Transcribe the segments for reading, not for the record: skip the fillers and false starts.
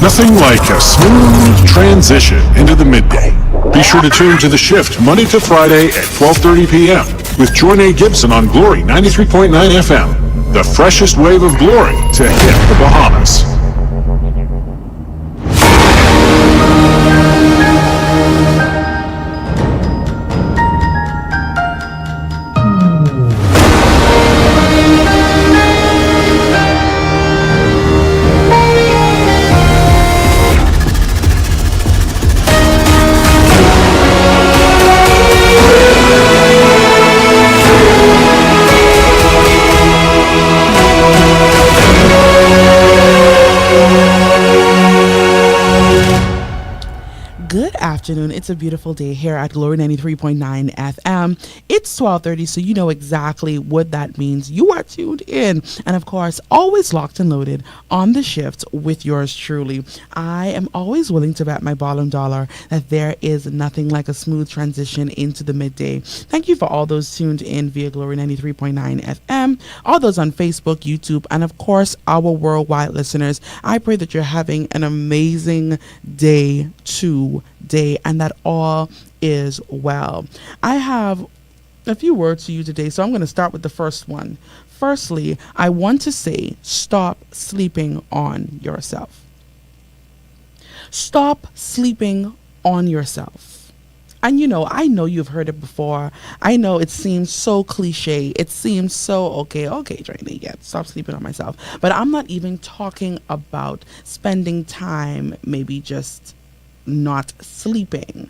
Nothing like a smooth transition into the midday. Be sure to tune to The Shift Monday to Friday at 12:30 p.m. with Joinae Gibson on Glory 93.9 FM. The freshest wave of glory to hit the Bahamas. Afternoon. It's a beautiful day here at Glory 93.9 FM. It's 12:30, so you know exactly what that means. You are tuned in, and of course, always locked and loaded on The Shift with yours truly. I am always willing to bet my bottom dollar that there is nothing like a smooth transition into the midday. Thank you for all those tuned in via Glory 93.9 FM, all those on Facebook, YouTube, and of course, our worldwide listeners. I pray that you're having an amazing day today and that all is well. I have a few words to you today, so I'm going to start with the first one. Firstly, I want to say stop sleeping on yourself. Stop sleeping on yourself. And I know you've heard it before. I know it seems so cliche. It seems so okay, Joinae, yeah, stop sleeping on myself. But I'm not even talking about spending time maybe just not sleeping.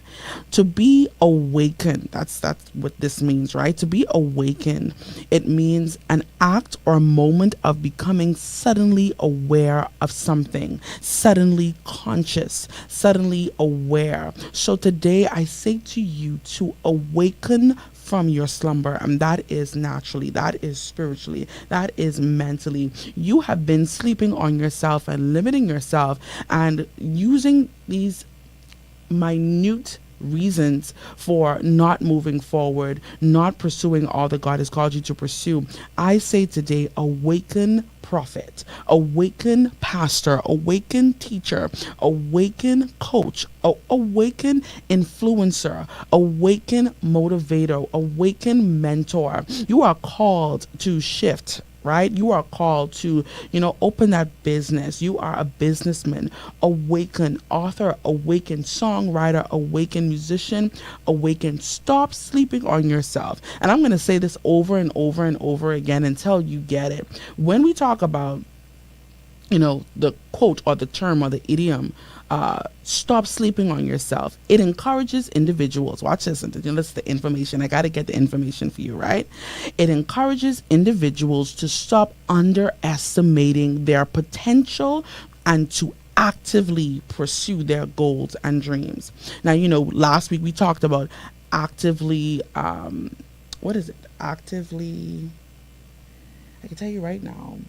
To be awakened, that's what this means, right? To be awakened, it means an act or moment of becoming suddenly aware of something, suddenly conscious, suddenly aware. So today I say to you to awaken from your slumber, and that is naturally, that is spiritually, that is mentally. You have been sleeping on yourself and limiting yourself and using these minute reasons for not moving forward, not pursuing all that God has called you to pursue. I say today, awaken prophet, awaken pastor, awaken teacher, awaken coach, awaken influencer, awaken motivator, awaken mentor. You are called to shift, right? You are called to, open that business. You are a businessman. Awaken author, awaken songwriter, awaken musician, awaken. Stop sleeping on yourself. And I'm going to say this over and over and over again until you get it. When we talk about, the quote or the term or the idiom, stop sleeping on yourself, it encourages individuals. Watch this, and this is the information. I got to get the information for you, right? It encourages individuals to stop underestimating their potential and to actively pursue their goals and dreams. Now, last week we talked about actively, what is it? Actively, I can tell you right now,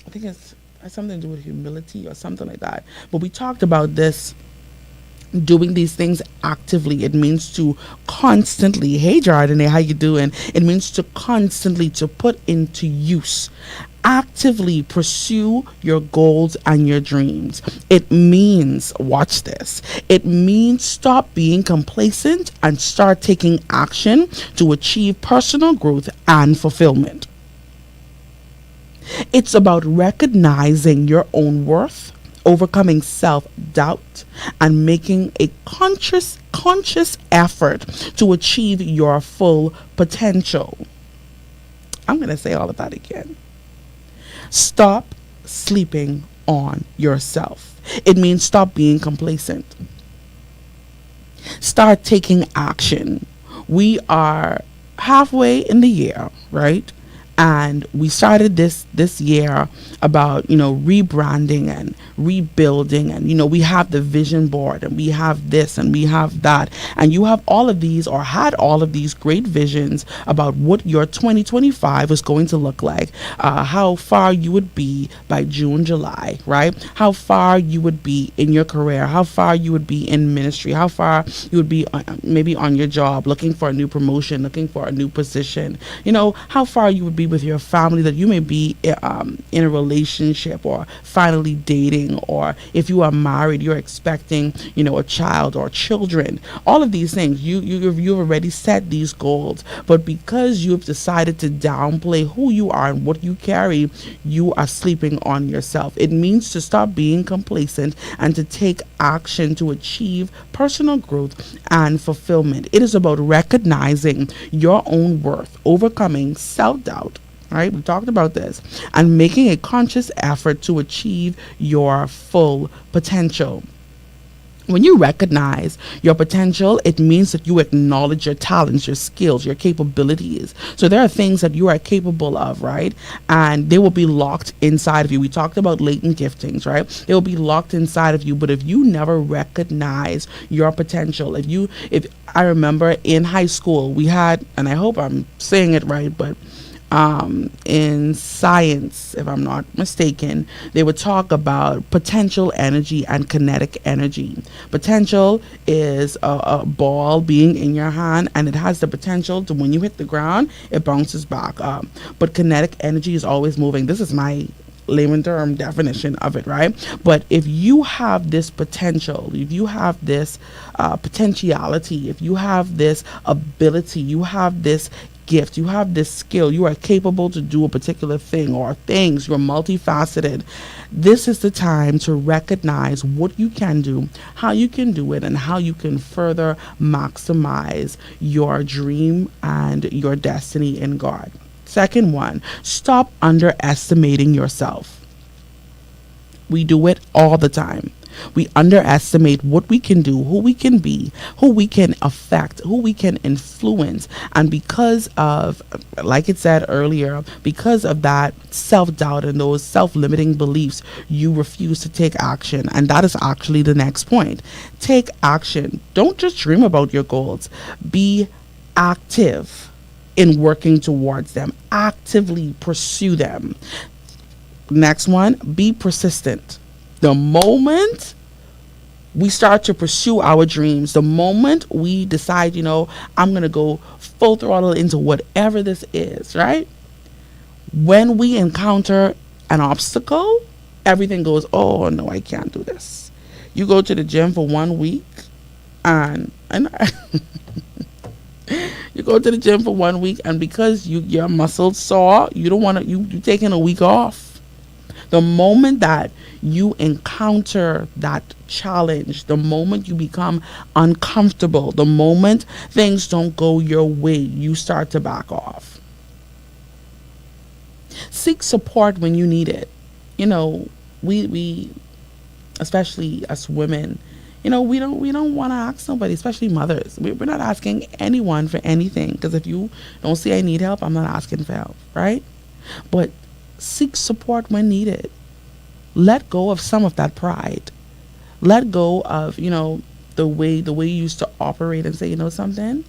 I think it's something to do with humility or something like that. But we talked about this, doing these things actively. It means to constantly, hey Joinae, how you doing? It means to constantly, to put into use, actively pursue your goals and your dreams. It means, watch this, it means stop being complacent and start taking action to achieve personal growth and fulfillment. It's about recognizing your own worth, overcoming self-doubt, and making a conscious effort to achieve your full potential. I'm going to say all of that again. Stop sleeping on yourself. It means stop being complacent. Start taking action. We are halfway in the year, right? And we started this year about, rebranding and rebuilding. And, we have the vision board and we have this and we have that. And you have all of these, or had all of these great visions about what your 2025 is going to look like, how far you would be by June, July, right? How far you would be in your career, how far you would be in ministry, how far you would be maybe on your job, looking for a new promotion, looking for a new position, how far you would be be with your family, that you may be in a relationship or finally dating, or if you are married, you're expecting, a child or children. All of these things, you've already set these goals, but because you've decided to downplay who you are and what you carry, you are sleeping on yourself. It means to stop being complacent and to take action to achieve personal growth and fulfillment. It is about recognizing your own worth, overcoming self-doubt, right? We talked about this, and making a conscious effort to achieve your full potential. When you recognize your potential, it means that you acknowledge your talents, your skills, your capabilities. So there are things that you are capable of, right? And they will be locked inside of you. We talked about latent giftings, right? They will be locked inside of you. But if you never recognize your potential, if I remember in high school, we had, and I hope I'm saying it right, but in science, if I'm not mistaken, they would talk about potential energy and kinetic energy. Potential is a ball being in your hand, and it has the potential to, when you hit the ground, it bounces back up. But kinetic energy is always moving. This is my layman term definition of it, right? But if you have this potential, if you have this potentiality, if you have this ability, you have this gift, you have this skill, you are capable to do a particular thing or things, you're multifaceted. This is the time to recognize what you can do, how you can do it, and how you can further maximize your dream and your destiny in God. Second one, stop underestimating yourself. We do it all the time. We underestimate what we can do, who we can be, who we can affect, who we can influence. And because of, like it said earlier, because of that self-doubt and those self-limiting beliefs, you refuse to take action. And that is actually the next point. Take action. Don't just dream about your goals. Be active in working towards them. Actively pursue them. Next one, be persistent. The moment we start to pursue our dreams, the moment we decide, I'm going to go full throttle into whatever this is, right? When we encounter an obstacle, everything goes, oh, no, I can't do this. You go to the gym for 1 week and you go to the gym for 1 week, and because your muscles sore, you don't want to, you taking a week off. The moment that you encounter that challenge, the moment you become uncomfortable, the moment things don't go your way, you start to back off. Seek support when you need it. We especially as women, we don't want to ask nobody, especially mothers. We're not asking anyone for anything, because if you don't say I need help, I'm not asking for help, right? But seek support when needed. Let go of some of that pride. Let go of, the way you used to operate and say, something,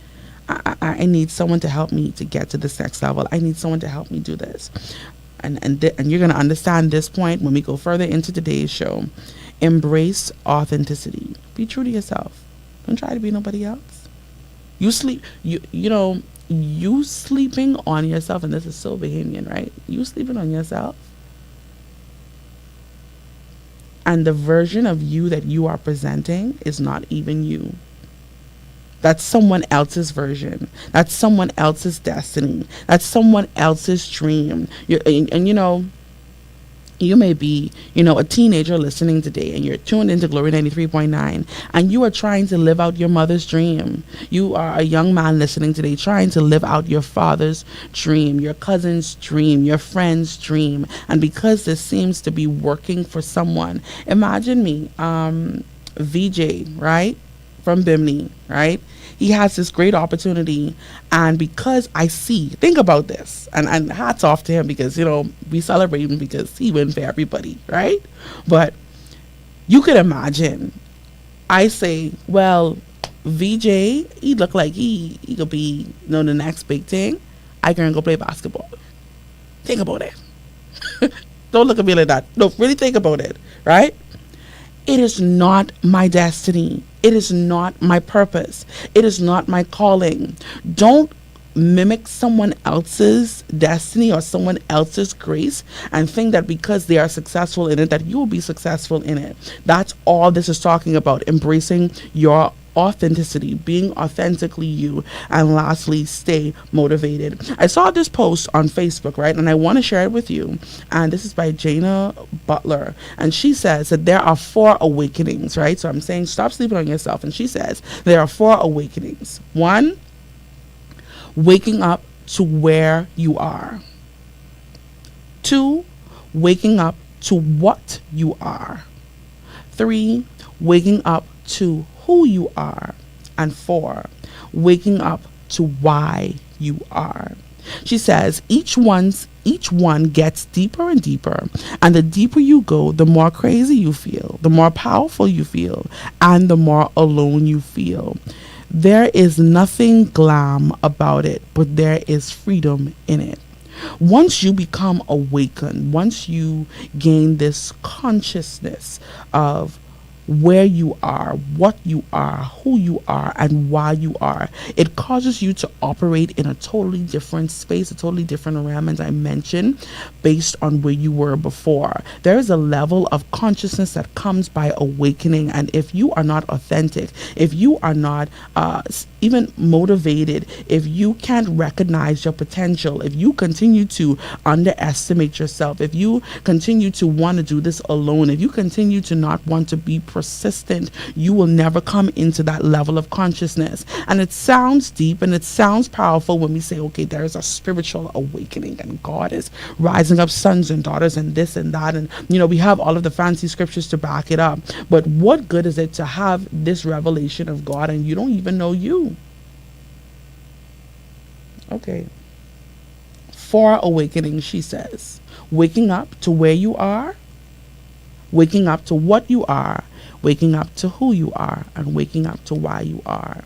I need someone to help me to get to this next level. I need someone to help me do this. And you're going to understand this point when we go further into today's show. Embrace authenticity. Be true to yourself. Don't try to be nobody else. You sleeping on yourself, and this is so Bahamian, right? You sleeping on yourself, and the version of you that you are presenting is not even you. That's someone else's version. That's someone else's destiny. That's someone else's dream. You may be, a teenager listening today, and you're tuned into Glory 93.9, and you are trying to live out your mother's dream. You are a young man listening today, trying to live out your father's dream, your cousin's dream, your friend's dream. And because this seems to be working for someone, imagine me, VJ, right? From Bimini, right? He has this great opportunity, and because I think about this, and hats off to him, because we celebrate him because he went for everybody, right? But you could imagine, I say, well, VJ, he look like he could be the next big thing. I can go play basketball. Think about it. Don't look at me like that. No, really think about it, right? It is not my destiny. It is not my purpose. It is not my calling. Don't mimic someone else's destiny or someone else's grace and think that because they are successful in it that you will be successful in it. That's all this is talking about, embracing your authenticity, being authentically you, and lastly, stay motivated. I saw this post on Facebook, right, and I want to share it with you. And this is by Joinae Butler, and she says that there are 4 awakenings, right? So I'm saying stop sleeping on yourself, and she says there are 4 awakenings. 1, waking up to where you are. 2, waking up to what you are. 3, waking up to who you are. And 4, waking up to why you are. She says each one gets deeper and deeper, and the deeper you go, the more crazy you feel, the more powerful you feel, and the more alone you feel. There is nothing glam about it, but there is freedom in it. Once you become awakened, once you gain this consciousness of where you are, what you are, who you are, and why you are, it causes you to operate in a totally different space, a totally different realm, as I mentioned, based on where you were before. There is a level of consciousness that comes by awakening, and if you are not authentic, if you are not even motivated, if you can't recognize your potential, if you continue to underestimate yourself, if you continue to want to do this alone, if you continue to not want to be persistent, you will never come into that level of consciousness. And it sounds deep and it sounds powerful when we say, okay, there is a spiritual awakening and God is rising up sons and daughters and this and that, and we have all of the fancy scriptures to back it up. But what good is it to have this revelation of God and you don't even know you? Okay. 4 awakenings, she says. Waking up to where you are, waking up to what you are, waking up to who you are, and waking up to why you are.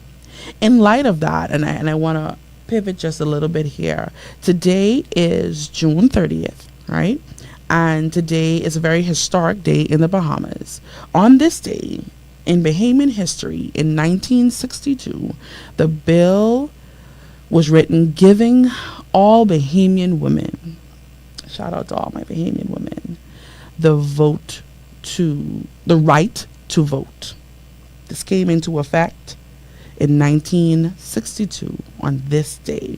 In light of that, and I want to pivot just a little bit here. Today is June 30th, right? And today is a very historic day in the Bahamas. On this day, in Bahamian history, in 1962, the bill was written giving all Bahamian women, shout out to all my Bahamian women, the right to vote. This came into effect in 1962 on this day.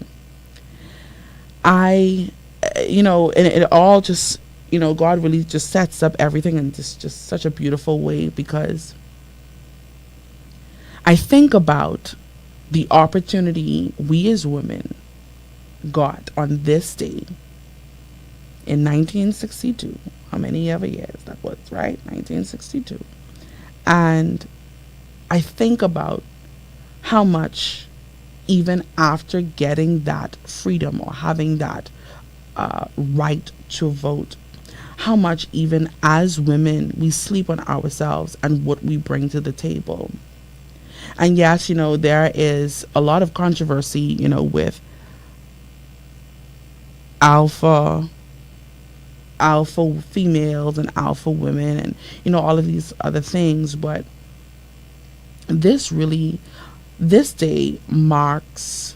And it all just, God really just sets up everything in just such a beautiful way, because I think about the opportunity we as women got on this day in 1962. How many ever years that was, right? 1962. And I think about how much, even after getting that freedom or having that right to vote, how much even as women we sleep on ourselves and what we bring to the table. And yes, there is a lot of controversy, with alpha females and alpha women and, all of these other things. But this day marks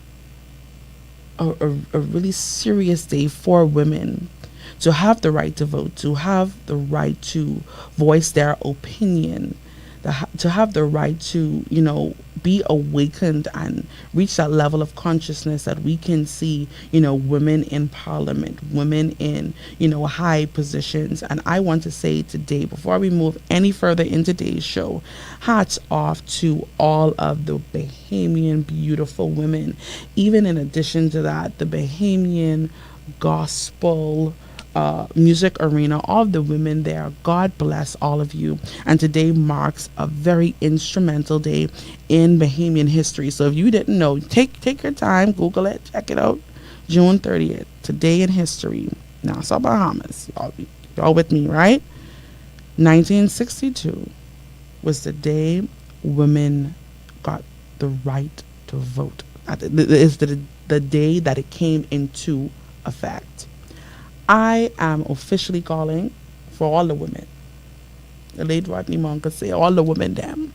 a really serious day for women to have the right to vote, to have the right to voice their opinion, to have the right to, be awakened and reach that level of consciousness that we can see, women in parliament, women in, high positions. And I want to say today, before we move any further in today's show, hats off to all of the Bahamian beautiful women. Even in addition to that, the Bahamian gospel music arena, all of the women there, God bless all of you. And today marks a very instrumental day in Bahamian history. So if you didn't know, take your time, Google it, check it out. June 30th, today in history, Nassau, Bahamas. Y'all with me, right? 1962 was the day women got the right to vote. It's the day that it came into effect. I am officially calling for all the women. The late Rodney Monk could say all the women them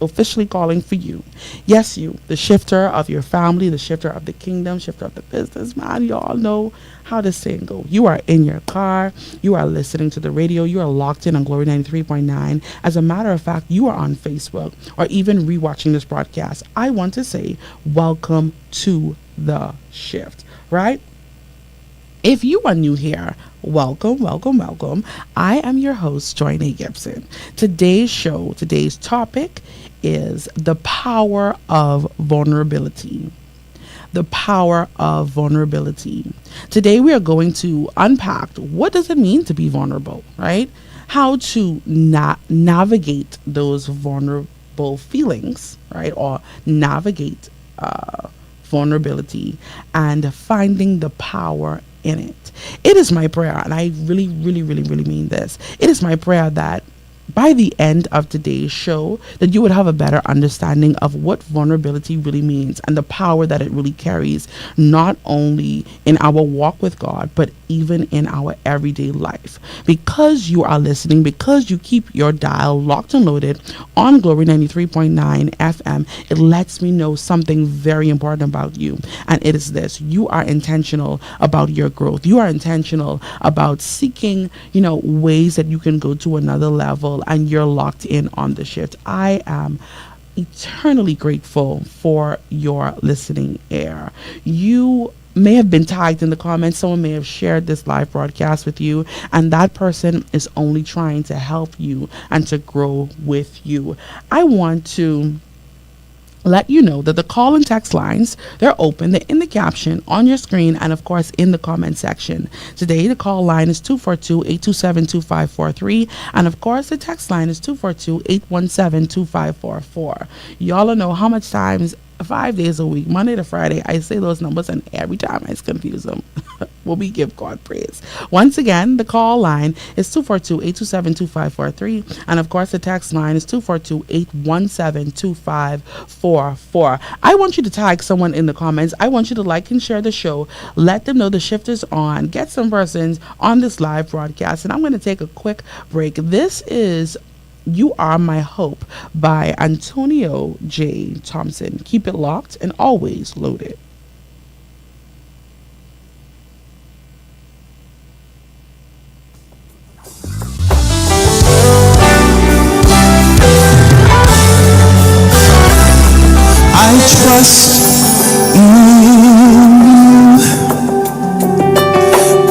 officially calling for you. Yes, you, the shifter of your family, the shifter of the kingdom, shifter of the business, man. You all know how this saying go. You are in your car, you are listening to the radio, you are locked in on Glory 93.9. As a matter of fact, you are on Facebook or even rewatching this broadcast. I want to say welcome to the shift, right? If you are new here, welcome, welcome, welcome. I am your host, Joinae Gibson. Today's show, today's topic is the power of vulnerability. The power of vulnerability. Today we are going to unpack what does it mean to be vulnerable, right? How to navigate those vulnerable feelings, right? Or navigate vulnerability and finding the power in it. It is my prayer, and I really, really, really, really mean this. It is my prayer that by the end of today's show, that you would have a better understanding of what vulnerability really means and the power that it really carries, not only in our walk with God, but even in our everyday life. Because you are listening, because you keep your dial locked and loaded on Glory 93.9 FM, it lets me know something very important about you. And it is this: you are intentional about your growth. You are intentional about seeking, ways that you can go to another level, and you're locked in on the shift. I am eternally grateful for your listening ear. You may have been tagged in the comments. Someone may have shared this live broadcast with you, and that person is only trying to help you and to grow with you. I want to let you know that the call and text lines, they're open. They're in the caption on your screen and, of course, in the comment section. Today, the call line is 242-827-2543. And, of course, the text line is 242-817-2544. Y'all know how much times 5 days a week, Monday to Friday, I say those numbers, and every time I confuse them. Well, we give God praise. Once again, the call line is 242-827-2543. And of course, the text line is 242-817-2544. I want you to tag someone in the comments. I want you to like and share the show. Let them know the shift is on. Get some persons on this live broadcast. And I'm going to take a quick break. This is You Are My Hope by Antonio J. Thompson. Keep it locked and always loaded. I trust in you.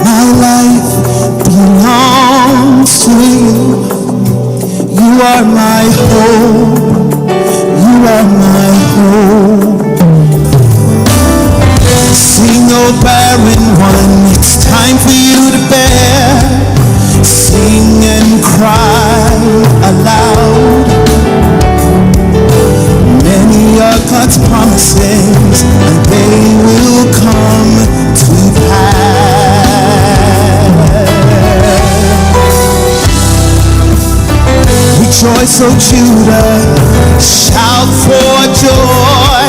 My life belongs to you. You are my hope. You are my hope. Sing, oh barren one, it's time for you to bear. Sing and cry aloud. Many are God's promises, and they will come to pass. Rejoice, O Judah, shout for joy.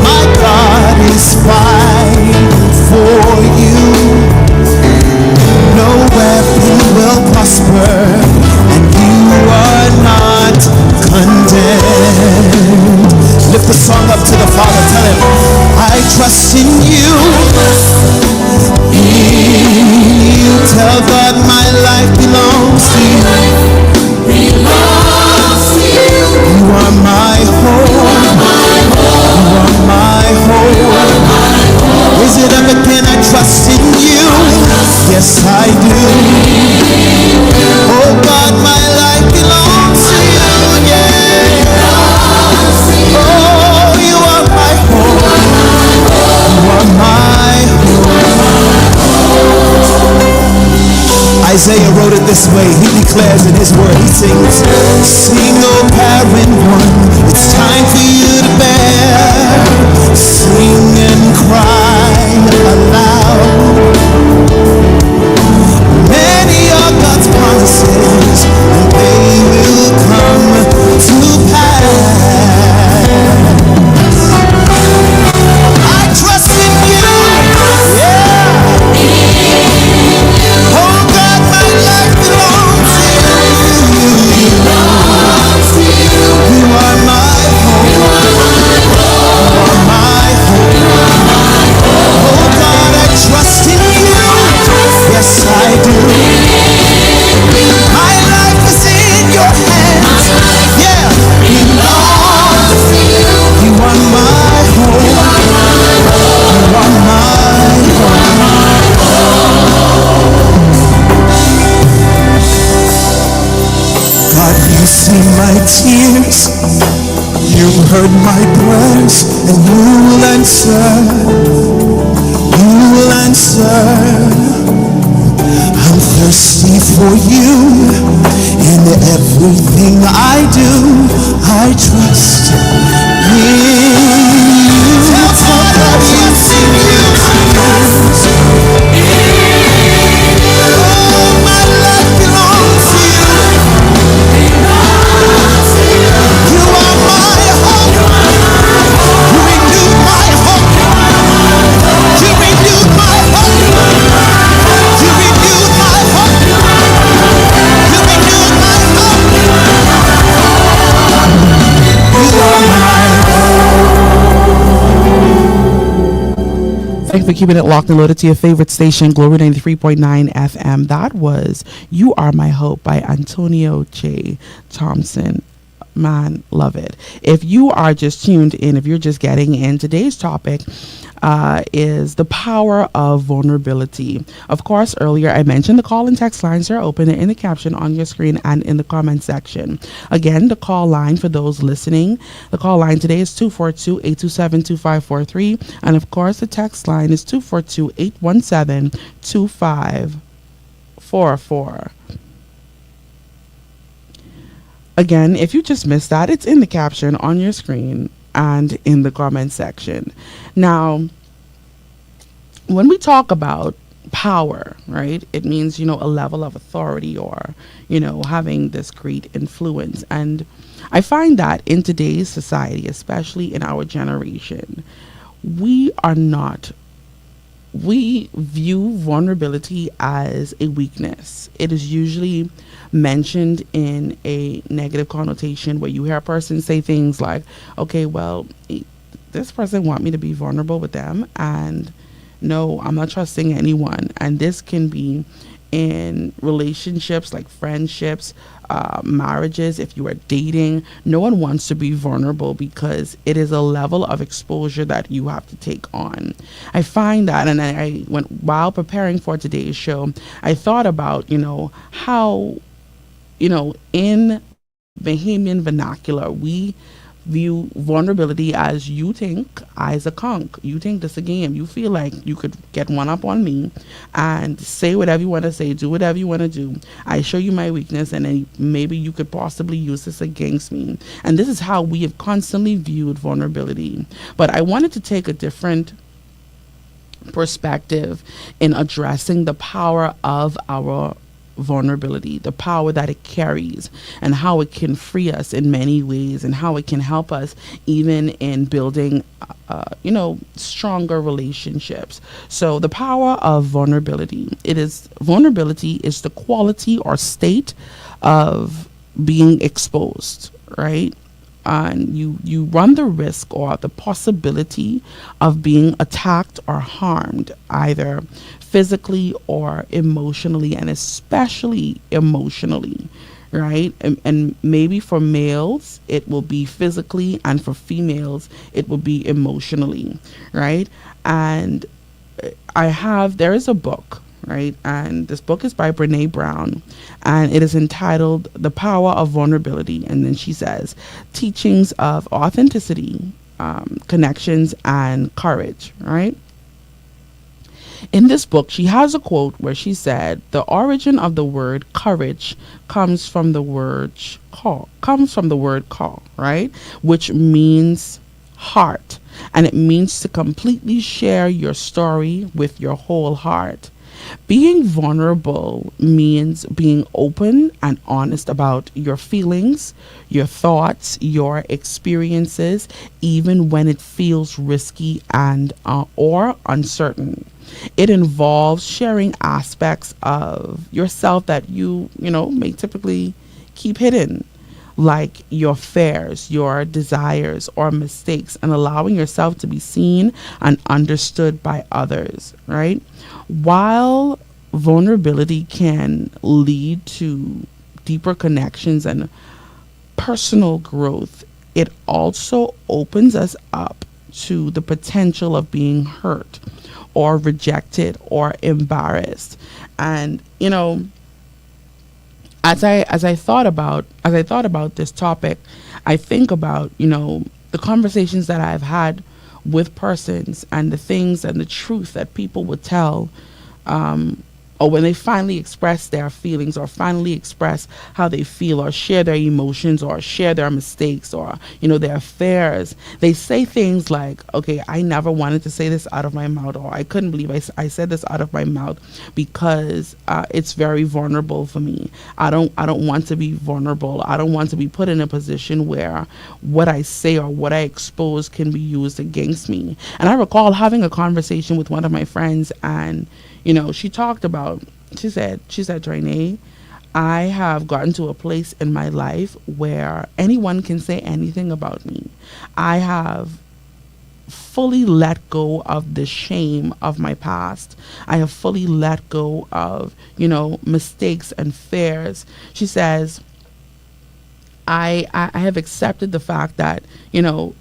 My God is fighting for you. No weapon will prosper, and you are not condemned. Lift the song up to the Father. Tell him, I trust in you. In you. Tell God my life belongs to you. You are my hope. You are my hope. Raise it up again. I trust in you. Yes, I do. Oh God, my life belongs to you. Yeah. Oh, you are my hope. You are my hope. Isaiah wrote it this way. He declares in his word, he sings, sing, O barren one, it's time for you to bear. Sing and cry aloud. Many are God's promises, and they will come to pass. I trust in you. Yeah. Oh God, my life belongs to you. You are my seen my tears, you heard my prayers, and you will answer, you will answer. I'm thirsty for you. In everything I do, I trust in you. Tell somebody I've seen you. Oh, my life belongs to you. You are my hope. You renewed my hope. You renewed my hope. You renewed my hope. You renewed my hope. You are my Thanks for keeping it locked and loaded to your favorite station, Glory 93.9 FM. That was You Are My Hope by Antonio J. Thompson. Man, love it. If you are just tuned in, if you're just getting in, today's topic is the power of vulnerability. Of course, earlier I mentioned the call and text lines are open in the caption on your screen and in the comment section. Again, the call line for those listening, the call line today is 242-827-2543. And of course, the text line is 242-817-2544. Again, if you just missed that, it's in the caption on your screen and in the comment section. Now, when we talk about power, right, it means, a level of authority or, having this great influence. And I find that in today's society, especially in our generation, we view vulnerability as a weakness. It is usually mentioned in a negative connotation where you hear a person say things like, okay, well, this person want me to be vulnerable with them, and no, I'm not trusting anyone. And this can be in relationships like friendships, marriages. If you are dating, no one wants to be vulnerable because it is a level of exposure that you have to take on. I find that, and I went, while preparing for today's show, I thought about, how, in Bahamian vernacular, we view vulnerability as you think I's a conk. You think this a game. You feel like you could get one up on me and say whatever you want to say, do whatever you want to do. I show you my weakness, and then maybe you could possibly use this against me. And this is how we have constantly viewed vulnerability. But I wanted to take a different perspective in addressing the power of our vulnerability, the power that it carries, and how it can free us in many ways, and how it can help us even in building stronger relationships. So the power of vulnerability is the quality or state of being exposed, right? And you run the risk or the possibility of being attacked or harmed, either physically or emotionally, and especially emotionally, right? And maybe for males it will be physically, and for females it will be emotionally, right? And there is a book, right? And this book is by Brené Brown, and it is entitled The Power of Vulnerability. And then she says, Teachings of Authenticity, Connections, and Courage, right? In this book, she has a quote where she said, the origin of the word courage comes from the word call, right? Which means heart. And it means to completely share your story with your whole heart. Being vulnerable means being open and honest about your feelings, your thoughts, your experiences, even when it feels risky and or uncertain. It involves sharing aspects of yourself that you may typically keep hidden, like your fears, your desires, or mistakes, and allowing yourself to be seen and understood by others, right? While vulnerability can lead to deeper connections and personal growth, it also opens us up to the potential of being hurt or rejected or embarrassed. And, as I thought about this topic, I think about, the conversations that I've had with persons and the things and the truth that people would tell, or when they finally express their feelings or finally express how they feel or share their emotions or share their mistakes or, their affairs, they say things like, okay, I never wanted to say this out of my mouth, or I couldn't believe I said this out of my mouth because it's very vulnerable for me. I don't want to be vulnerable. I don't want to be put in a position where what I say or what I expose can be used against me. And I recall having a conversation with one of my friends, and she talked about, she said, Joinae, I have gotten to a place in my life where anyone can say anything about me. I have fully let go of the shame of my past. I have fully let go of, mistakes and fears. She says, I have accepted the fact that,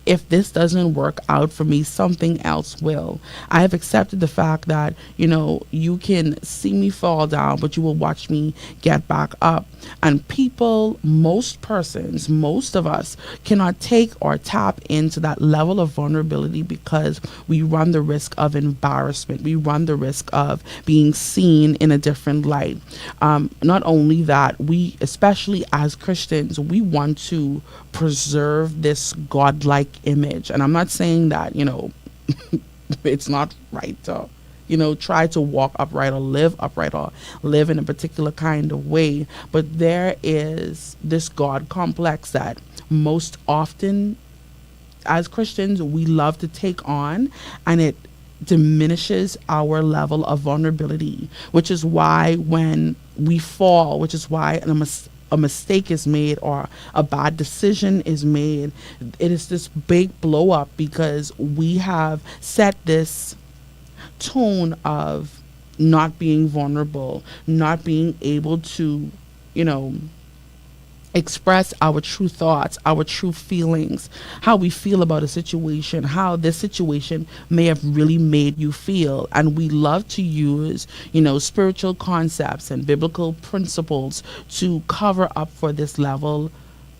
if this doesn't work out for me, something else will. I have accepted the fact that, you can see me fall down, but you will watch me get back up. And people, most persons, most of us cannot take or tap into that level of vulnerability because we run the risk of embarrassment. We run the risk of being seen in a different light. Not only that, we, especially as Christians, we want to preserve this godlike image. And I'm not saying that, it's not right to, try to walk upright or live upright or live in a particular kind of way. But there is this God complex that most often as Christians we love to take on, and it diminishes our level of vulnerability, which is why when we fall, which is why a mistake is made or a bad decision is made, it is this big blow up because we have set this tone of not being vulnerable, not being able to, express our true thoughts, our true feelings, how we feel about a situation, how this situation may have really made you feel. And we love to use, spiritual concepts and biblical principles to cover up for this level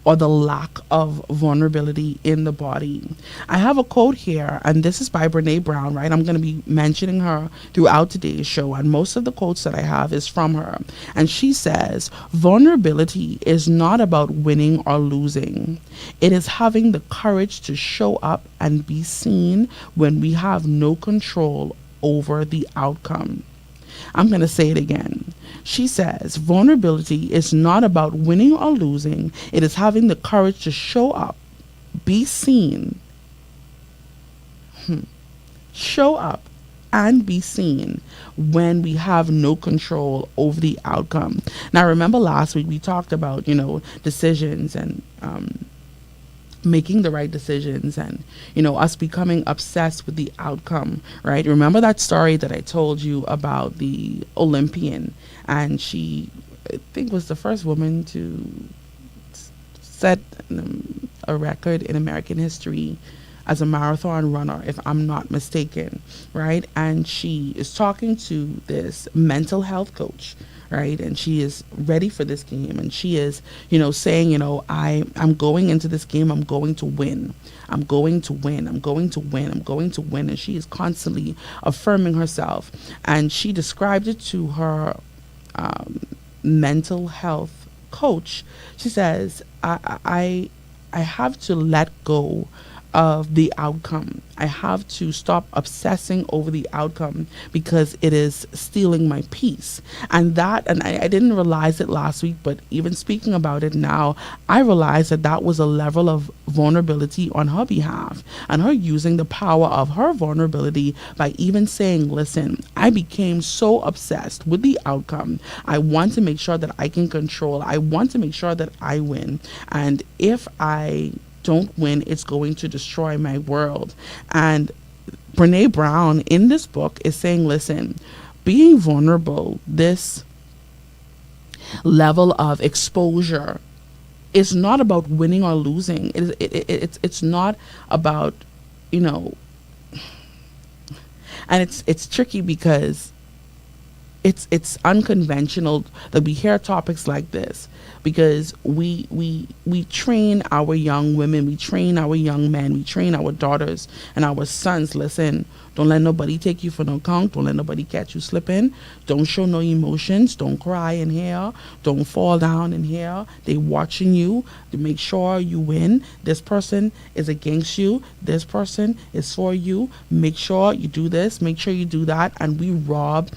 or the lack of vulnerability in the body. I have a quote here, and this is by Brené Brown, right? I'm going to be mentioning her throughout today's show, and most of the quotes that I have is from her. And she says, vulnerability is not about winning or losing. It is having the courage to show up and be seen when we have no control over the outcome. I'm going to say it again. She says, vulnerability is not about winning or losing. It is having the courage to show up, be seen, show up and be seen when we have no control over the outcome. Now, remember last week we talked about, decisions and making the right decisions and, us becoming obsessed with the outcome, right? Remember that story that I told you about the Olympian, and she, I think, was the first woman to set a record in American history as a marathon runner, if I'm not mistaken, right? And she is talking to this mental health coach, right? And she is ready for this game, and she is, saying, I'm going into this game, I'm going to win. I'm going to win. I'm going to win. I'm going to win. And she is constantly affirming herself. And she described it to her mental health coach. She says, I have to let go of the outcome. I have to stop obsessing over the outcome because it is stealing my peace. And I didn't realize it last week, but even speaking about it now, I realized that was a level of vulnerability on her behalf, and her using the power of her vulnerability by even saying, listen, I became so obsessed with the outcome. I want to make sure that I can control. I want to make sure that I win. And if I don't win, it's going to destroy my world. And Brené Brown in this book is saying, listen, being vulnerable, this level of exposure, is not about winning or losing. It's not about, and it's tricky because it's unconventional that we hear topics like this, because we train our young women, we train our young men, we train our daughters and our sons. Listen, don't let nobody take you for no count. Don't let nobody catch you slipping. Don't show no emotions. Don't cry in here. Don't fall down in here. They watching you to make sure you win. This person is against you. This person is for you. Make sure you do this. Make sure you do that. And we rob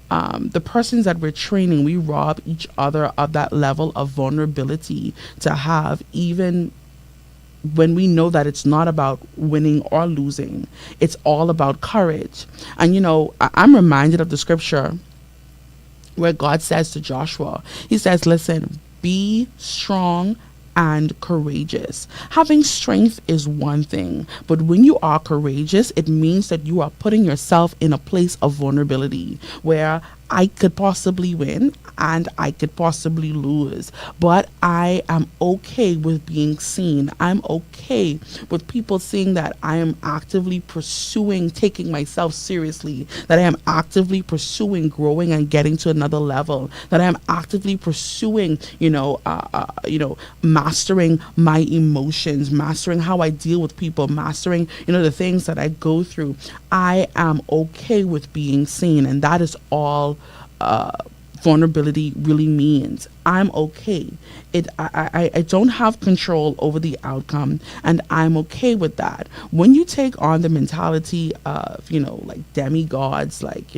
the persons that we're training. We rob each other of that level of vulnerability to have, even when we know that it's not about winning or losing. It's all about courage. And I'm reminded of the scripture where God says to Joshua, he says, listen, be strong and courageous. Having strength is one thing, but when you are courageous, it means that you are putting yourself in a place of vulnerability where I could possibly win and I could possibly lose, but I am okay with being seen. I'm okay with people seeing that I am actively pursuing taking myself seriously, that I am actively pursuing growing and getting to another level, that I am actively pursuing, mastering my emotions, mastering how I deal with people, mastering, the things that I go through. I am okay with being seen, and that is all vulnerability really means. I'm okay. I don't have control over the outcome, and I'm okay with that. When you take on the mentality of, like demigods, like,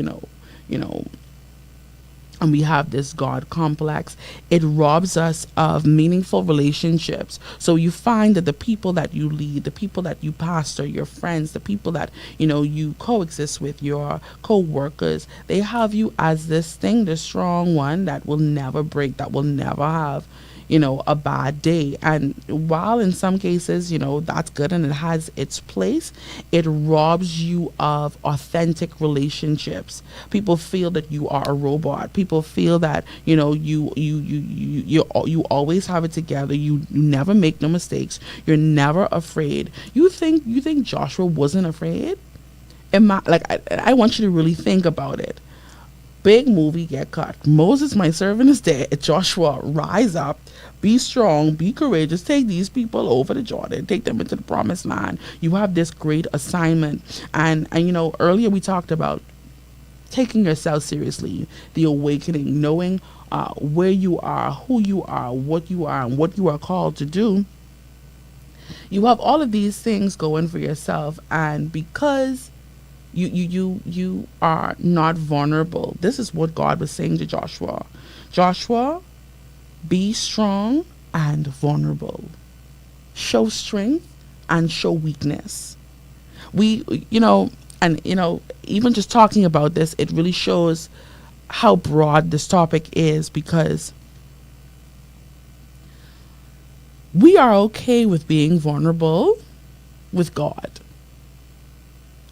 and we have this God complex, it robs us of meaningful relationships. So you find that the people that you lead, the people that you pastor, your friends, the people that, you coexist with, your co-workers, they have you as this thing, the strong one that will never break, that will never have, a bad day. And while in some cases, that's good and it has its place, it robs you of authentic relationships. People feel that you are a robot. People feel that, you always have it together. You never make no mistakes. You're never afraid. You think Joshua wasn't afraid? I want you to really think about it. Big movie get cut. Moses, my servant, is dead. Joshua, rise up, be strong, be courageous. Take these people over the Jordan. Take them into the promised land. You have this great assignment. And earlier we talked about taking yourself seriously, the awakening, knowing where you are, who you are, and what you are called to do. You have all of these things going for yourself, and because you are not vulnerable. This is what God was saying to Joshua. Joshua, be strong and vulnerable. Show strength and show weakness. Even just talking about this, it really shows how broad this topic is, because we are okay with being vulnerable with God.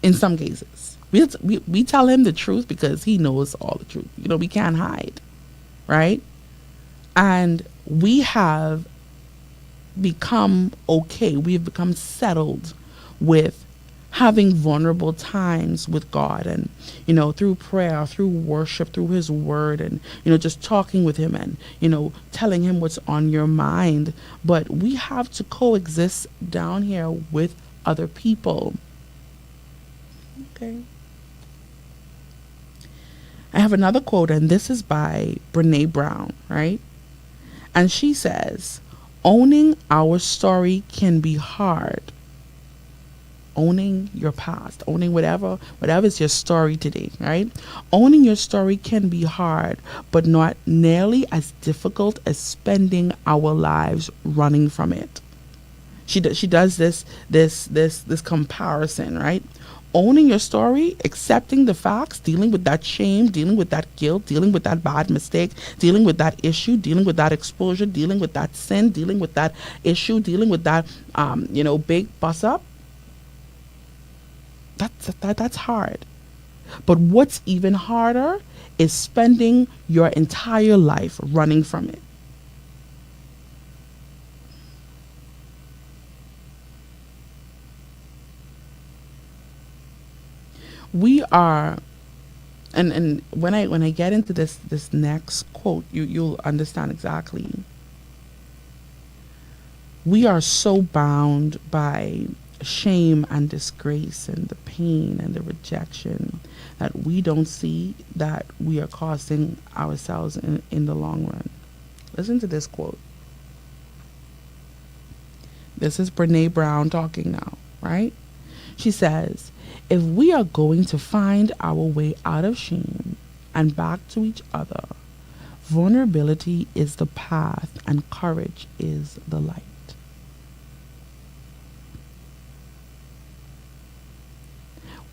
In some cases, we tell him the truth because he knows all the truth. We can't hide, right? And we have become okay. We have become settled with having vulnerable times with God, and through prayer, through worship, through his word, and just talking with him, and telling him what's on your mind. But we have to coexist down here with other people. Okay. I have another quote, and this is by Brené Brown, right? And she says, owning our story can be hard. Owning your past, owning whatever is your story today, right? Owning your story can be hard, but not nearly as difficult as spending our lives running from it. She does this comparison, right? Owning your story, accepting the facts, dealing with that shame, dealing with that guilt, dealing with that bad mistake, dealing with that issue, dealing with that exposure, dealing with that sin, dealing with that issue, dealing with that big bust up. That's hard. But what's even harder is spending your entire life running from it. We are, And when I get into this next quote, you'll understand exactly. We are so bound by shame and disgrace and the pain and the rejection that we don't see that we are costing ourselves in the long run. Listen to this quote. This is Brene Brown talking now, right? She says, if we are going to find our way out of shame and back to each other, vulnerability is the path and courage is the light.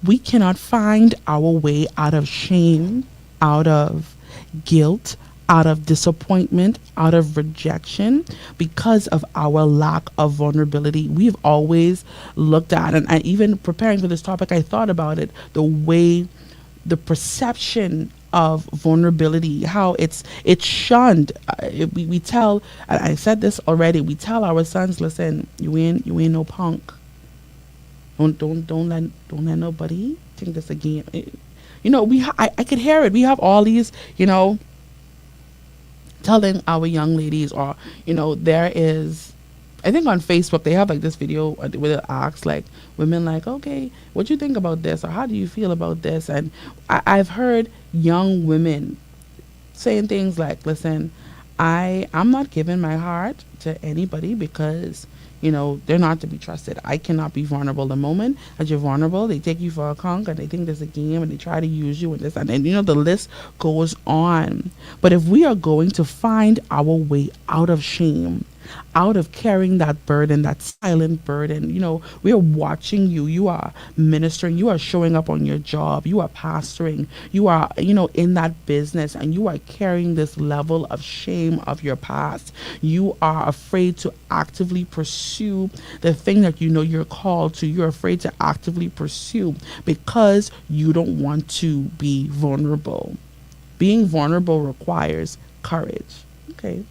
We cannot find our way out of shame, out of guilt, out of disappointment, out of rejection because of our lack of vulnerability. We've always looked at, and even preparing for this topic, I thought about it, the way, the perception of vulnerability, how it's shunned. We tell, and I said this already, we tell our sons, listen, you ain't no punk. Don't let nobody think this again. I could hear it. We have all these, telling our young ladies, or there is, I think on Facebook they have like this video where it asks like women like, okay, what do you think about this, or how do you feel about this? And I've heard young women saying things like, listen, I'm not giving my heart to anybody because they're not to be trusted. I cannot be vulnerable. The moment that you're vulnerable, they take you for a conk and they think there's a game and they try to use you and this and the list goes on. But if we are going to find our way out of shame, out of carrying that burden, that silent burden, we are watching you. You are ministering. You are showing up on your job. You are pastoring. You are, in that business, and you are carrying this level of shame of your past. You are afraid to actively pursue the thing that you're called to. You're afraid to actively pursue because you don't want to be vulnerable. Being vulnerable requires courage. Okay.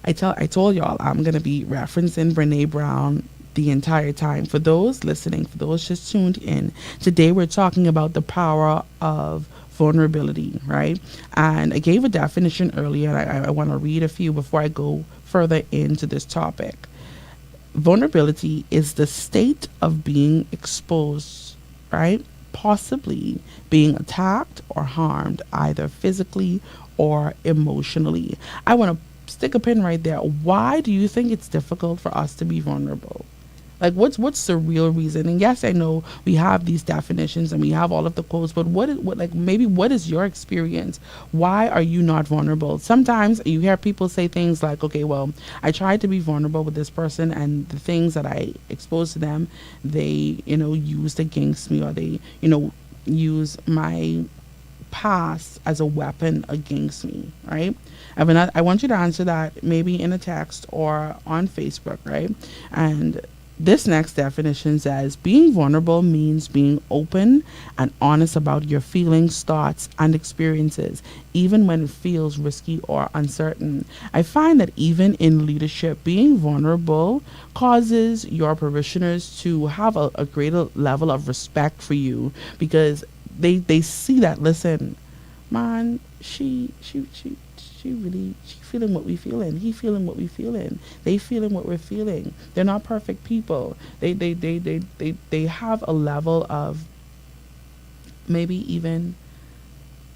I told y'all I'm going to be referencing Brene Brown the entire time. For those listening, for those just tuned in, today we're talking about the power of vulnerability, right? And I gave a definition earlier, and I want to read a few before I go further into this topic. Vulnerability is the state of being exposed, right? Possibly being attacked or harmed, either physically or emotionally. I want to stick a pin right there. Why do you think it's difficult for us to be vulnerable? Like, what's the real reason? And yes, I know we have these definitions and we have all of the quotes, but what is your experience? Why are you not vulnerable? Sometimes you hear people say things like, okay, well, I tried to be vulnerable with this person and the things that I exposed to them, they, used against me, or they, use my past as a weapon against me, right? I want you to answer that maybe in a text or on Facebook, right? And this next definition says, being vulnerable means being open and honest about your feelings, thoughts, and experiences, even when it feels risky or uncertain. I find that even in leadership, being vulnerable causes your parishioners to have a greater level of respect for you, because they see that, listen, man, she feeling what we feeling. He feeling what we feeling. They feeling what we're feeling. They're not perfect people. They have a level of maybe even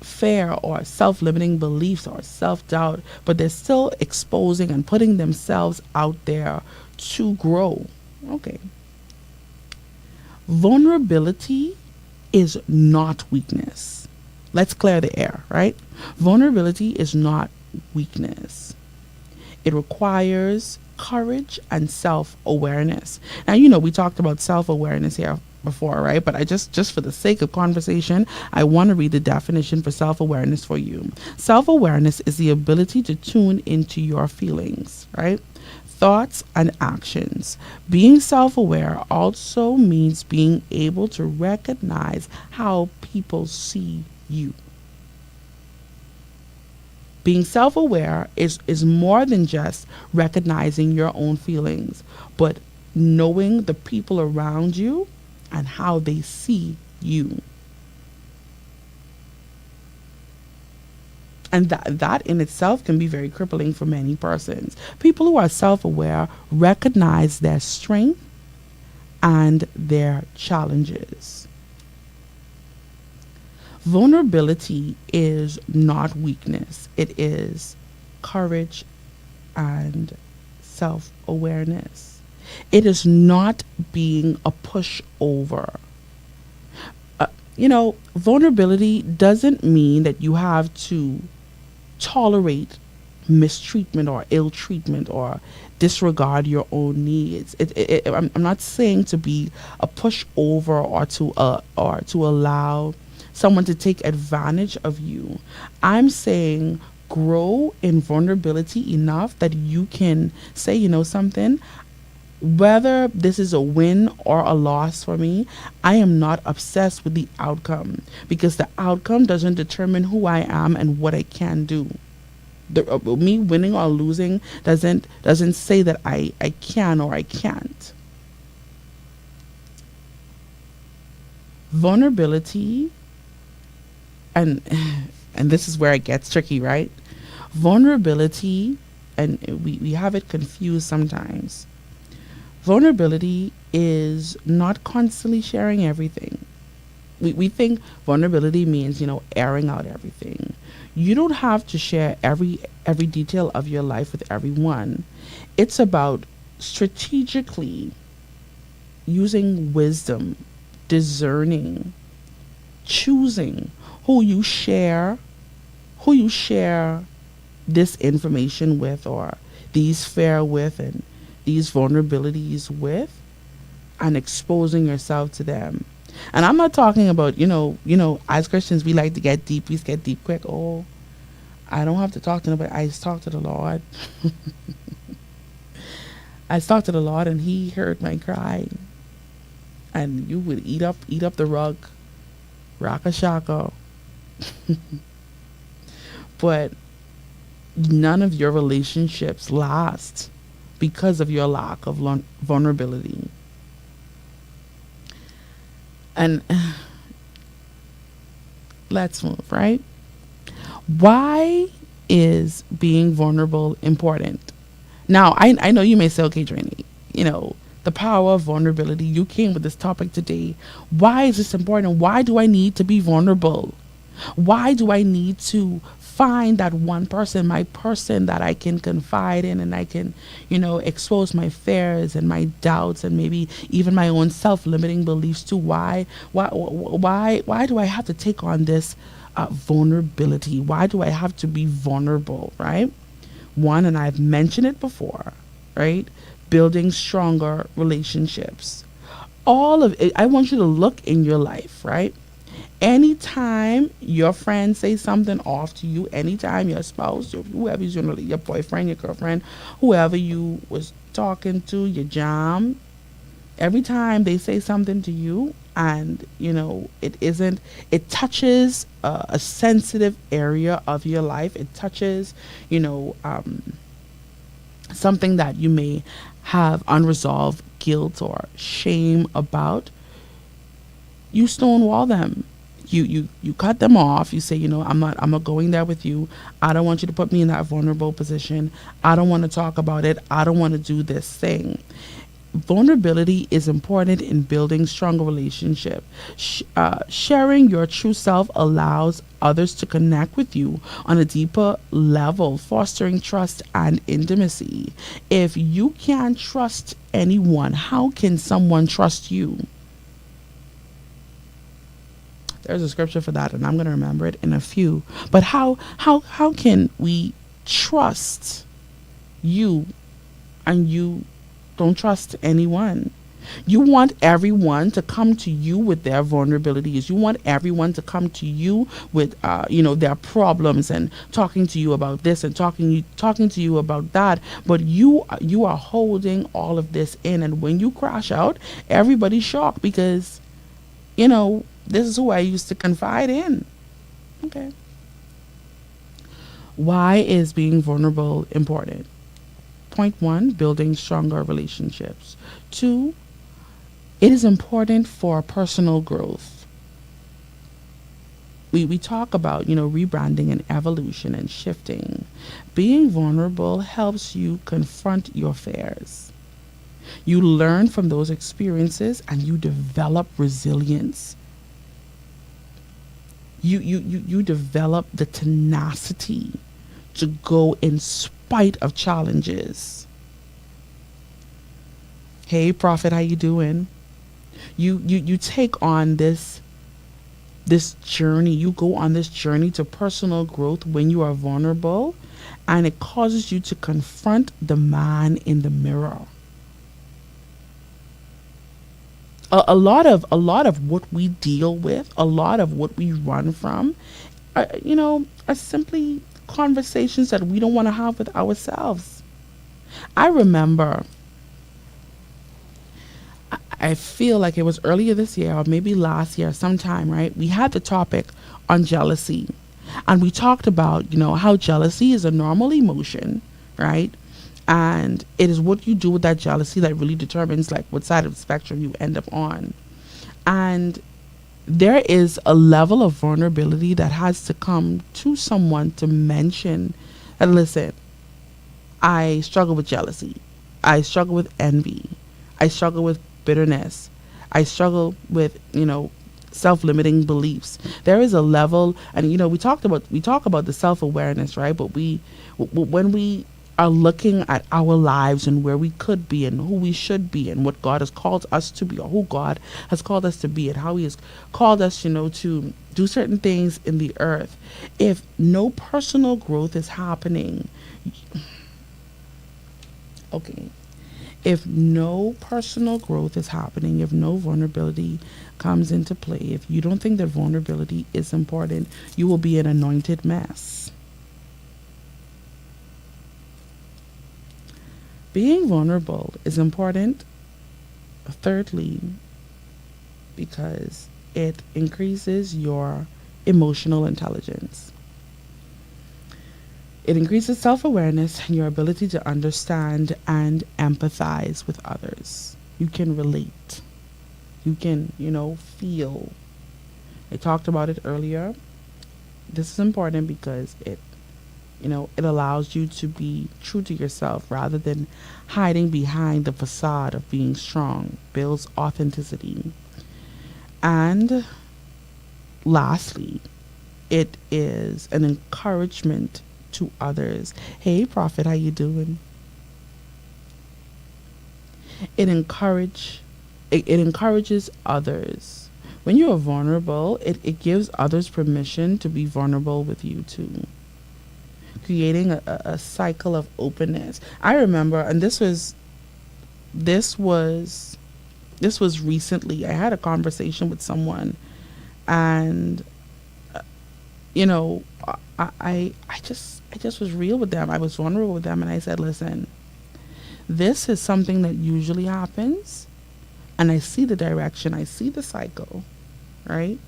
fear or self-limiting beliefs or self-doubt, but they're still exposing and putting themselves out there to grow. Okay. Vulnerability is not weakness. Let's clear the air, right? Vulnerability is not weakness. It requires courage and self-awareness. Now, we talked about self-awareness here before, right? But I just for the sake of conversation, I want to read the definition for self-awareness for you. Self-awareness is the ability to tune into your feelings, right? Thoughts and actions. Being self-aware also means being able to recognize how people see you. Being self-aware is more than just recognizing your own feelings, but knowing the people around you and how they see you. And that in itself can be very crippling for many persons. People who are self-aware recognize their strength and their challenges. Vulnerability is not weakness. It is courage and self-awareness. It is not being a pushover. Vulnerability doesn't mean that you have to tolerate mistreatment or ill treatment or disregard your own needs. I'm not saying to be a pushover or to allow someone to take advantage of you. I'm saying grow in vulnerability enough that you can say, something, whether this is a win or a loss for me, I am not obsessed with the outcome, because the outcome doesn't determine who I am and what I can do. Me winning or losing doesn't say that I can or I can't. Vulnerability, and this is where it gets tricky, right? Vulnerability, and we have it confused sometimes. Vulnerability is not constantly sharing everything. We think vulnerability means, airing out everything. You don't have to share every detail of your life with everyone. It's about strategically using wisdom, discerning, choosing who you share this information with, or these fear with, and these vulnerabilities with, and exposing yourself to them. And I'm not talking about, as Christians, we like to get deep. We get deep quick. Oh, I don't have to talk to nobody. I just talk to the Lord. I talked to the Lord, and He heard my cry. And you would eat up the rug, raka shaka. But none of your relationships last because of your lack of vulnerability. And let's move, right? Why is being vulnerable important? Now, I know you may say, okay, Joinae, the power of vulnerability. You came with this topic today. Why is this important? Why do I need to be vulnerable? Why do I need to find that one person, my person that I can confide in, and I can, expose my fears and my doubts and maybe even my own self-limiting beliefs to? Why do I have to take on this vulnerability? Why do I have to be vulnerable, right? One, and I've mentioned it before, right? Building stronger relationships. All of it, I want you to look in your life, right? Anytime your friend says something off to you, anytime your spouse, whoever's your boyfriend, your girlfriend, whoever you was talking to, your jam, every time they say something to you, and it touches a sensitive area of your life. It touches, something that you may have unresolved guilt or shame about. You stonewall them. You cut them off. You say, I'm not going there with you. I don't want you to put me in that vulnerable position. I don't want to talk about it. I don't want to do this thing. Vulnerability is important in building stronger relationship. Sharing your true self allows others to connect with you on a deeper level, fostering trust and intimacy. If you can't trust anyone, how can someone trust you? There's a scripture for that, and I'm going to remember it in a few. But how can we trust you and you don't trust anyone? You want everyone to come to you with their vulnerabilities. You want everyone to come to you with their problems, and talking to you about this and talking to you about that. But you are holding all of this in, and when you crash out, everybody's shocked because this is who I used to confide in. Okay. Why is being vulnerable important? Point 1, building stronger relationships. 2, it is important for personal growth. we talk about, rebranding and evolution and shifting. Being vulnerable helps you confront your fears. You learn from those experiences and you develop resilience. You develop the tenacity to go in spite of challenges. Hey Prophet, how you doing? You take on this journey. You go on this journey to personal growth when you are vulnerable, and it causes you to confront the man in the mirror. A lot of what we deal with, a lot of what we run from, are simply conversations that we don't want to have with ourselves. I remember, I feel like it was earlier this year or maybe last year sometime, right? We had the topic on jealousy, and we talked about, how jealousy is a normal emotion, right? And it is what you do with that jealousy that really determines like what side of the spectrum you end up on. And there is a level of vulnerability that has to come to someone to mention that, listen, I struggle with jealousy. I struggle with envy. I struggle with bitterness. I struggle with, self-limiting beliefs. There is a level, and we talk about the self-awareness, right? But when we are looking at our lives and where we could be and who we should be and what God has called us to be, or who God has called us to be, and how he has called us, to do certain things in the earth. If no personal growth is happening, okay, if no personal growth is happening, if no vulnerability comes into play, if you don't think that vulnerability is important, you will be an anointed mess. Being vulnerable is important, thirdly, because it increases your emotional intelligence. It increases self-awareness and your ability to understand and empathize with others. You can relate. You can, feel. I talked about it earlier. This is important because it allows you to be true to yourself rather than hiding behind the facade of being strong. Builds authenticity. And lastly, it is an encouragement to others. Hey Prophet, how you doing? It encourages others. When you are vulnerable, it gives others permission to be vulnerable with you too, creating a cycle of openness. I remember, and this was recently. I had a conversation with someone, and I just was real with them. I was vulnerable with them, and I said, listen, this is something that usually happens, and I see the direction, I see the cycle, right?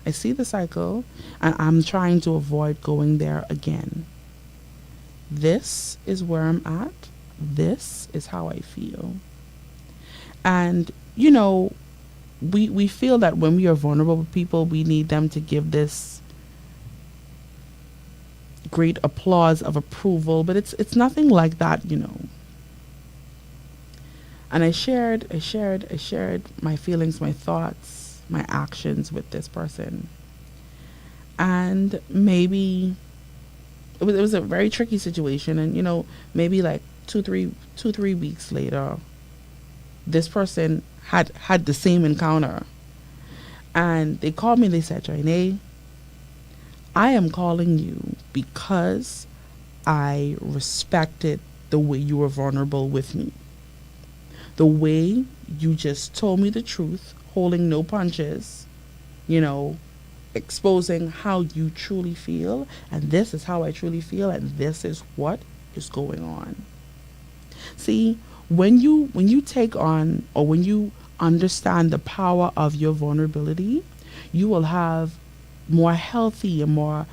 I see the cycle, and I'm trying to avoid going there again. This is where I'm at. This is how I feel. And, we feel that when we are vulnerable with people, we need them to give this great applause of approval, but it's nothing like that. And I shared my feelings, my thoughts, my actions with this person. And maybe it was a very tricky situation, and maybe like 2-3 weeks later, this person had the same encounter, and they called me. They said, Joinae, I am calling you because I respected the way you were vulnerable with me, the way you just told me the truth, holding no punches, exposing how you truly feel, and this is how I truly feel, and this is what is going on. See, when you take on, or when you understand the power of your vulnerability, you will have more healthy and more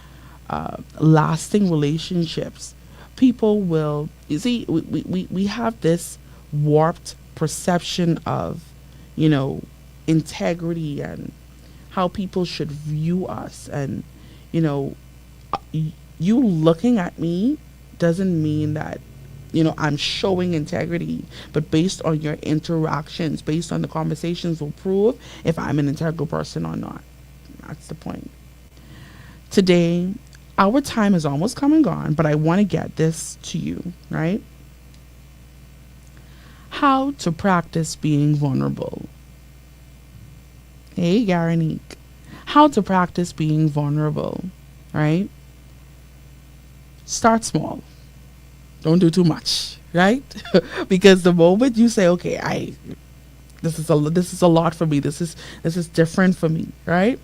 lasting relationships. People will, you see, we have this warped perception of, integrity and how people should view us, and you know, you looking at me doesn't mean that, I'm showing integrity, but based on your interactions, based on the conversations, will prove if I'm an integral person or not. That's the point. Today, our time is almost come and gone, but I want to get this to you, right? How to practice being vulnerable. Hey, Garanique. How to practice being vulnerable, right? Start small. Don't do too much, right? Because the moment you say, okay, this is a lot for me. This is different for me, right?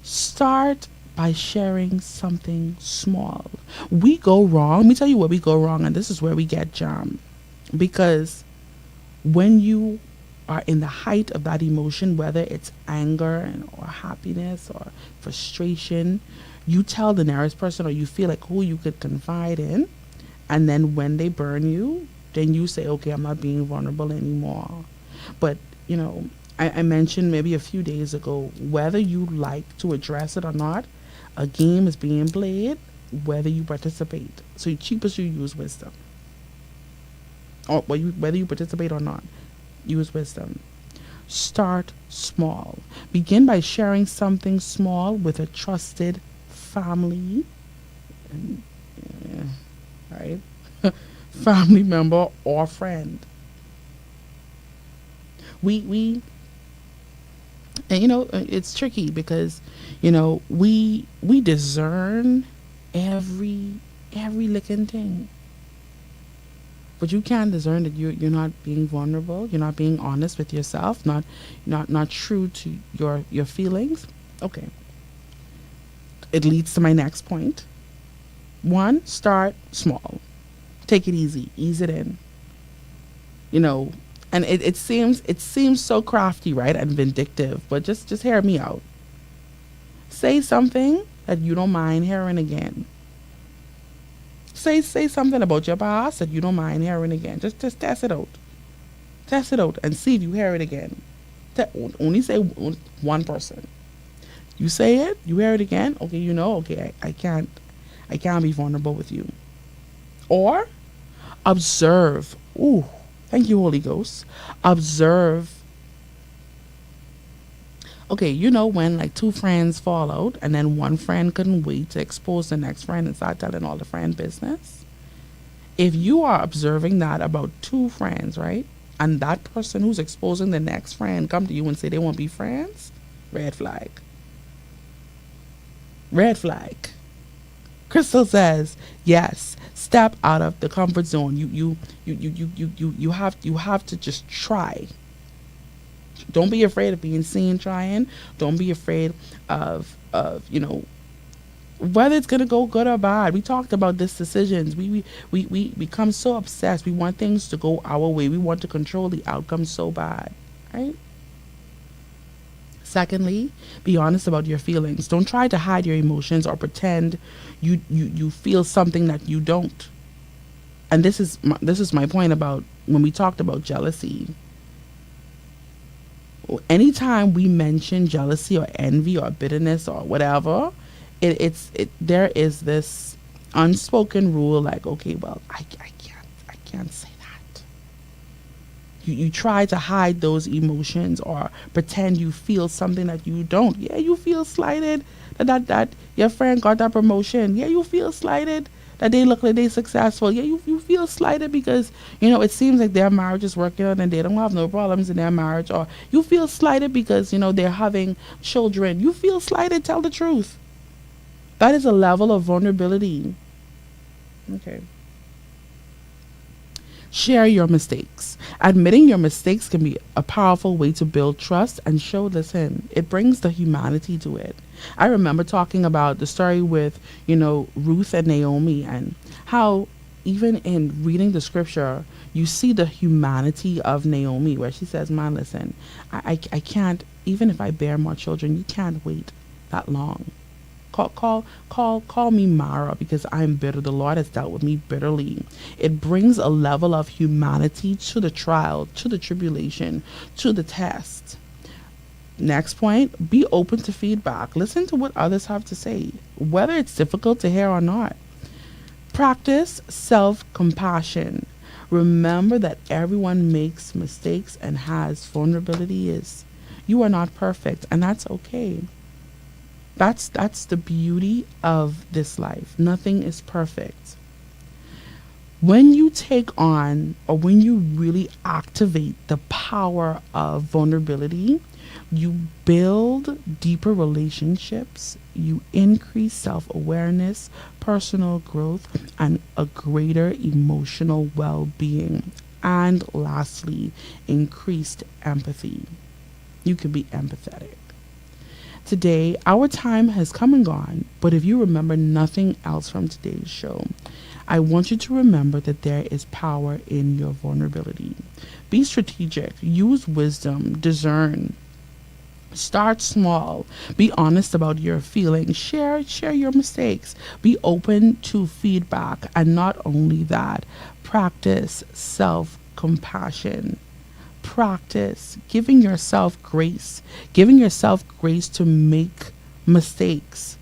Start by sharing something small. We go wrong. Let me tell you where we go wrong, and this is where we get jammed. Because when you are in the height of that emotion, whether it's anger or happiness or frustration, you tell the nearest person, or you feel like who you could confide in, and then when they burn you, then you say, okay, I'm not being vulnerable anymore. But I mentioned maybe a few days ago, whether you like to address it or not, a game is being played, whether you participate. So cheapest you use wisdom. Or whether you participate or not, use wisdom. Start small. Begin by sharing something small with a trusted family, right? Family member or friend. We and it's tricky because we discern every licking thing, but you can't discern that you're not being vulnerable, you're not being honest with yourself, not true to your feelings. Okay, it leads to my next point. 1, start small. Take it easy, ease it in. And it seems so crafty, right, and vindictive, but just hear me out. Say something that you don't mind hearing again. Say something about your past that you don't mind hearing again. Just test it out. Test it out and see if you hear it again. Only say one person. You say it, you hear it again. Okay, okay, I can't be vulnerable with you. Or observe. Ooh, thank you, Holy Ghost. Observe. Okay, when like two friends fall out and then one friend couldn't wait to expose the next friend and start telling all the friend business. If you are observing that about two friends, right, and that person who's exposing the next friend come to you and say they won't be friends, red flag. Red flag. Crystal says, yes, step out of the comfort zone. You have to just try. Don't be afraid of being seen trying. Don't be afraid of whether it's gonna go good or bad. We talked about this decisions. We become so obsessed. We want things to go our way. We want to control the outcome so bad, right? Secondly, be honest about your feelings. Don't try to hide your emotions or pretend you feel something that you don't. And this is my point about when we talked about jealousy. Anytime we mention jealousy or envy or bitterness or whatever, there is this unspoken rule like, okay, well, I can't say that. You try to hide those emotions or pretend you feel something that you don't. Yeah, you feel slighted that your friend got that promotion. Yeah, you feel slighted that they look like they're successful. Yeah, you feel slighted because, it seems like their marriage is working out and they don't have no problems in their marriage. Or you feel slighted because, they're having children. You feel slighted, tell the truth. That is a level of vulnerability. Okay. Share your mistakes. Admitting your mistakes can be a powerful way to build trust and show, listen, it brings the humanity to it. I remember talking about the story with, Ruth and Naomi, and how even in reading the scripture, you see the humanity of Naomi, where she says, man, listen, I can't, even if I bear more children, you can't wait that long. Call me Mara, because I'm bitter. The Lord has dealt with me bitterly. It brings a level of humanity to the trial, to the tribulation, to the test. Next point, be open to feedback. Listen to what others have to say, whether it's difficult to hear or not. Practice self-compassion. Remember that everyone makes mistakes and has vulnerabilities. You are not perfect, and that's okay. That's the beauty of this life. Nothing is perfect. When you take on, or when you really activate the power of vulnerability, you build deeper relationships, you increase self-awareness, personal growth, and a greater emotional well-being. And lastly, increased empathy. You can be empathetic. Today, our time has come and gone, but if you remember nothing else from today's show, I want you to remember that there is power in your vulnerability. Be strategic, use wisdom, discern. Start small. Be honest about your feelings. Share your mistakes. Be open to feedback. And not only that, practice self-compassion. Practice giving yourself grace. Giving yourself grace to make mistakes.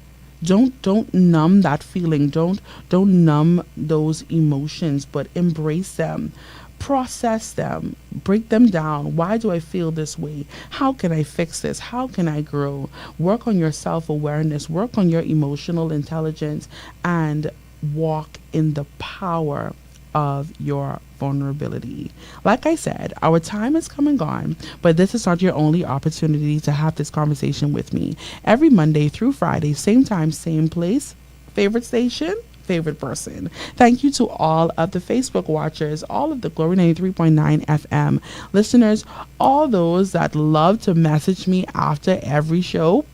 Don't numb that feeling. Don't numb those emotions, but embrace them. Process them, break them down. Why do I feel this way? How can I fix this? How can I grow? Work on your self-awareness, work on your emotional intelligence, and walk in the power of your vulnerability. Like I said, our time has come and gone, but this is not your only opportunity to have this conversation with me. Every Monday through Friday, same time, same place, favorite station, favorite person. Thank you to all of the Facebook watchers, all of the Glory 93.9 FM listeners, all those that love to message me after every show.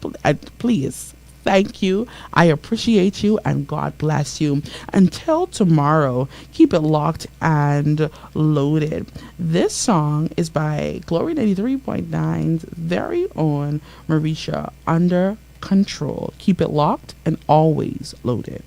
Please, thank you. I appreciate you, and God bless you. Until tomorrow, keep it locked and loaded. This song is by Glory 93.9's very own Marisha, Under Control. Keep it locked and always loaded.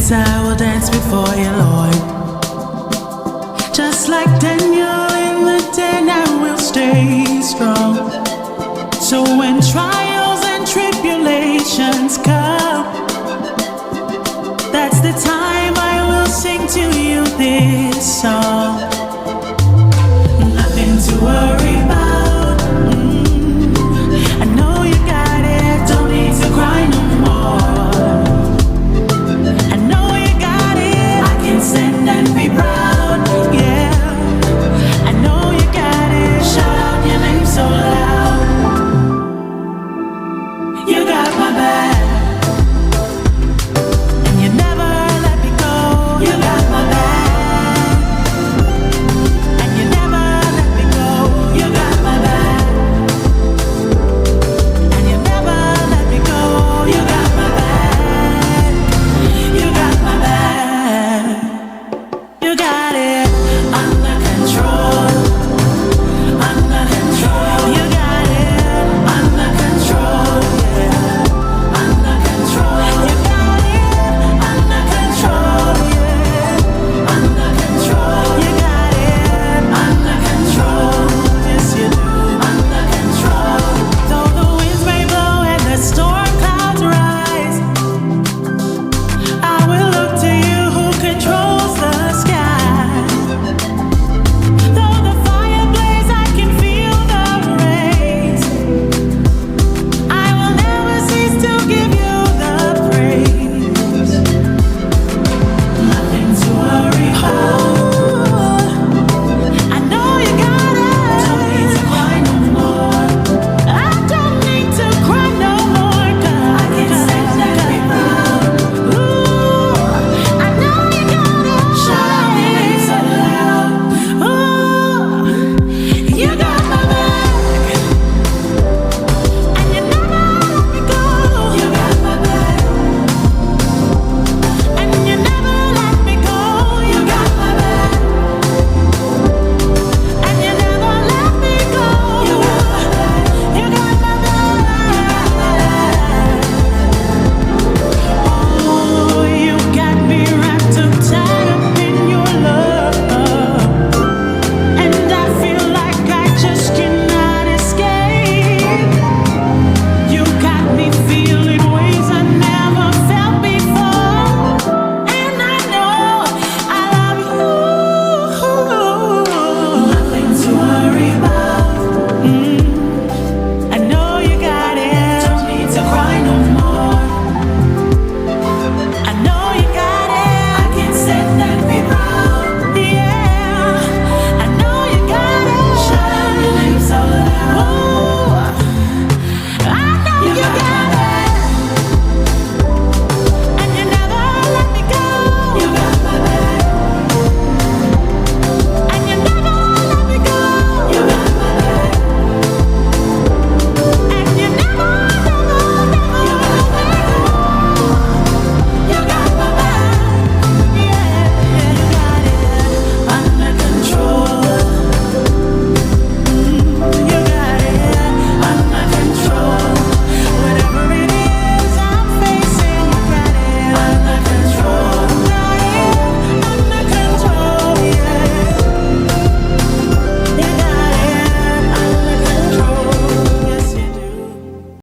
I will dance before you, Lord. Just like Daniel in the den, I will stay strong. So when trials and tribulations come, that's the time I will sing to you this song.